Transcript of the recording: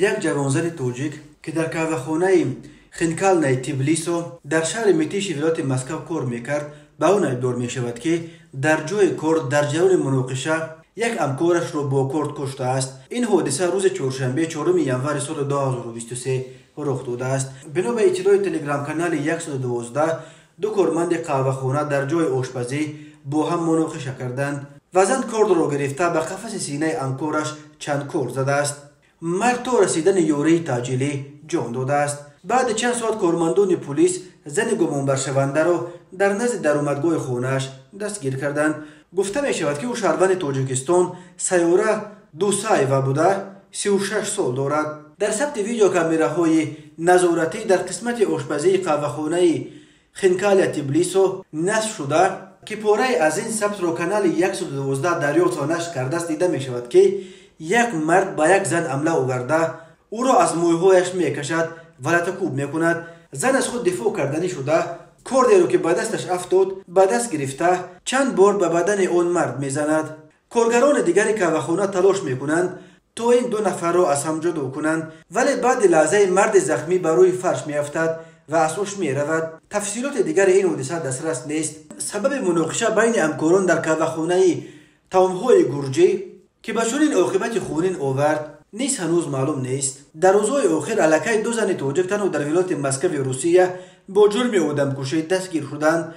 یک جوانزن توجیک که در کاوهخانه خینکالنای تبلیسو در شهر میتیش ولایت مسکو کار میکرد به اون ادعا میشود که در جای کار در جریان مناقشه یک همکارش را با کارد کشته است. این حادثه روز چهارشنبه 4 ینور سال 2023 رخ داده است. بنا به اطلاع تلگرام کانال 112 دو کارمند قهوه‌خانه در جای آشپزی با هم مناقشه کردند و زن کارد را گرفته به قفس سینه همکارش چند کار زده است. مرد تا رسیدن یاری تعجیلی جان داده است. بعد چند ساعت کارمندان پلیس زن گمانبر شونده را در نزد درآمدگاه خانه‌اش دستگیر کردند. گفته می شود که او شهروند تاجیکستان سیاره دوسایوا بوده، 36 سال دارد. در ثبت ویدیو کامراهای نظارتی در قسمت آشپزی قهوه‌خانه خینکالنای تبلیسو نصب شده که پاره از این ثبت را کانال 112 دریافت و نشر کرده است. دیده می شود که یک مرد با یک زن حمله آورده او را از موهایش می کشد و لطکوب می کند. زن از خود دفاع کردنی شده کردی رو که به دستش افتاد به دست گرفته چند بار به بدن آن مرد می زند. کارگران دیگری قهوه‌خانه تلاش می کنند تا این دو نفر را از هم جدا کنند، ولی بعد لحظه مرد زخمی بر روی فرش می افتد و از هوش می رود. تفصیلات دیگر این حادثه دسترس نیست. سبب مناقشه بین همکاران در قهوه‌خانه تامهای گرجی که به چنین عاقبت خونین آورد نیز هنوز معلوم نیست. در روزهای آخر الکی دو زن تاجیک تنها در ولایت مسکو روسیه با جرم آدمکشی دستگیر شدند